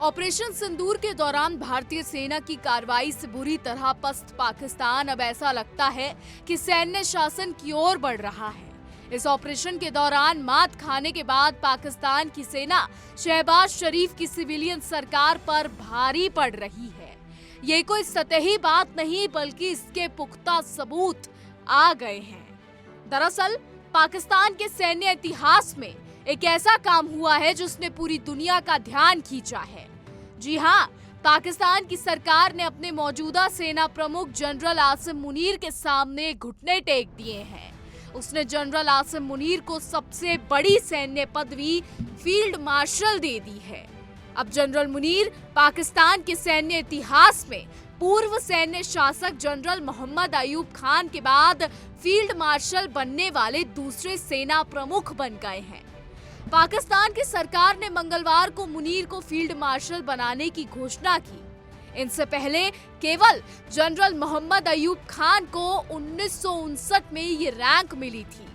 Operation सिंदूर के दौरान भारतीय सेना की कार्रवाई से बुरी तरह पस्त पाकिस्तान अब ऐसा लगता है कि सैन्य शासन की ओर बढ़ रहा है। इस ऑपरेशन के दौरान मात खाने के बाद पाकिस्तान की सेना शहबाज शरीफ की सिविलियन सरकार पर भारी पड़ रही है। ये कोई सतही बात नहीं बल्कि इसके पुख्ता सबूत आ गए हैं। दरअसल पाकिस्तान के सैन्य इतिहास में एक ऐसा काम हुआ है जिसने पूरी दुनिया का ध्यान खींचा है। जी हाँ, पाकिस्तान की सरकार ने अपने मौजूदा सेना प्रमुख जनरल आसिम मुनीर के सामने घुटने टेक दिए हैं। उसने जनरल आसिम मुनीर को सबसे बड़ी सैन्य पदवी फील्ड मार्शल दे दी है। अब जनरल मुनीर पाकिस्तान के सैन्य इतिहास में पूर्व सैन्य शासक जनरल मोहम्मद अयूब खान के बाद फील्ड मार्शल बनने वाले दूसरे सेना प्रमुख बन गए हैं। पाकिस्तान की सरकार ने मंगलवार को मुनीर को फील्ड मार्शल बनाने की घोषणा की। इनसे पहले केवल जनरल मोहम्मद अयूब खान को 1959 में ये रैंक मिली थी,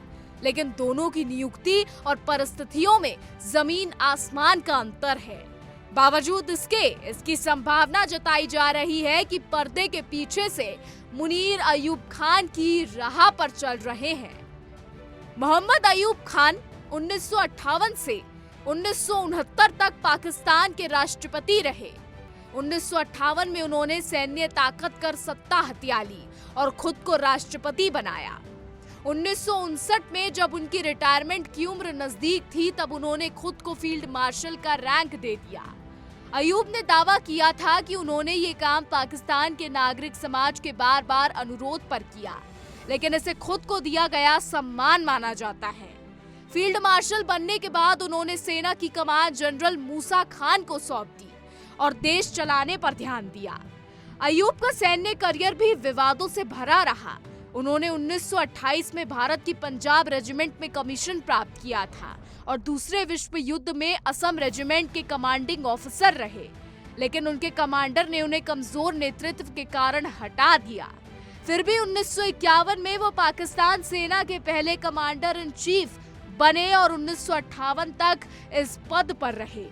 लेकिन दोनों की नियुक्ति और परिस्थितियों में जमीन आसमान का अंतर है। बावजूद इसकी संभावना जताई जा रही है कि पर्दे के पीछे से मुनीर अयूब खान की राह पर चल रहे हैं। मोहम्मद अयूब खान 1958 से 1969 तक पाकिस्तान के राष्ट्रपति रहे। 1958 में उन्होंने सैन्य ताकत कर सत्ता हथिया ली और खुद को राष्ट्रपति बनाया। 1959 में जब उनकी रिटायरमेंट की उम्र नजदीक थी तब उन्होंने खुद को फील्ड मार्शल का रैंक दे दिया। अयूब ने दावा किया था कि उन्होंने ये काम पाकिस्तान के नागरिक समाज के बार बार अनुरोध पर किया, लेकिन इसे खुद को दिया गया सम्मान माना जाता है। फील्ड मार्शल बनने के बाद उन्होंने सेना की कमान जनरल मूसा खान को सौंप दी और देश चलाने पर ध्यान दिया। अयूब का सैन्य करियर भी विवादों से भरा रहा। उन्होंने 1928 में भारत की पंजाब रेजिमेंट में कमीशन प्राप्त किया था और दूसरे विश्व युद्ध में असम रेजिमेंट के कमांडिंग ऑफिसर रहे, लेकिन उनके कमांडर ने उन्हें कमजोर नेतृत्व के कारण हटा दिया। फिर भी 1951 में वो पाकिस्तान सेना के पहले कमांडर इन चीफ बने और 1958 तक इस पद पर रहे।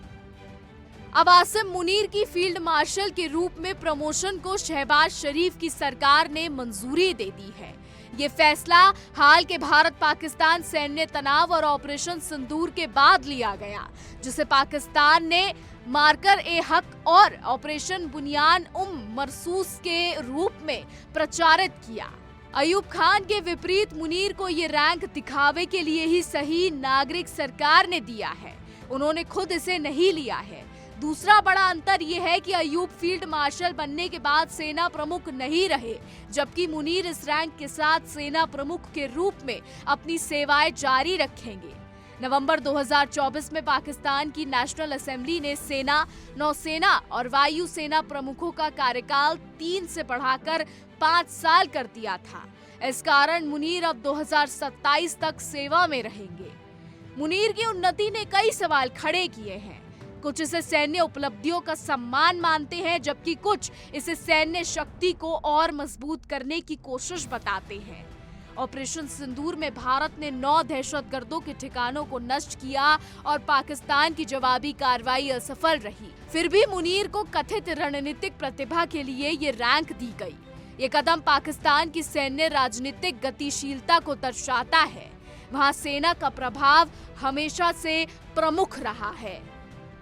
अब आसिम मुनीर की फील्ड मार्शल के रूप में प्रमोशन को शहबाज शरीफ की सरकार ने मंजूरी दे दी है। ये फैसला हाल के भारत पाकिस्तान सैन्य तनाव और ऑपरेशन सिंदूर के बाद लिया गया, जिसे पाकिस्तान ने मार्कर ए हक और ऑपरेशन बुनियान मरसूस के रूप में प्रचारित किया। अयूब खान के विपरीत मुनीर को ये रैंक दिखावे के लिए ही सही नागरिक सरकार ने दिया है, उन्होंने खुद इसे नहीं लिया है। दूसरा बड़ा अंतर यह है कि अयूब फील्ड मार्शल बनने के बाद सेना प्रमुख नहीं रहे, जबकि मुनीर इस रैंक के साथ सेना प्रमुख के रूप में अपनी सेवाएं जारी रखेंगे। नवंबर 2024 में पाकिस्तान की नेशनल असेंबली ने सेना, नौसेना और वायु सेना प्रमुखों का कार्यकाल 3 से बढ़ाकर 5 साल कर दिया था। इस कारण मुनीर अब 2027 तक सेवा में रहेंगे। मुनीर की उन्नति ने कई सवाल खड़े किए हैं। कुछ इसे सैन्य उपलब्धियों का सम्मान मानते हैं, जबकि कुछ इसे सैन्य शक्ति को और मजबूत करने की कोशिश बताते हैं। ऑपरेशन सिंदूर में भारत ने 9 दहशतगर्दों के ठिकानों को नष्ट किया और पाकिस्तान की जवाबी कार्रवाई असफल रही। फिर भी मुनीर को कथित रणनीतिक प्रतिभा के लिए ये रैंक दी गई। ये कदम पाकिस्तान की सैन्य राजनीतिक गतिशीलता को दर्शाता है। वहाँ सेना का प्रभाव हमेशा से प्रमुख रहा है।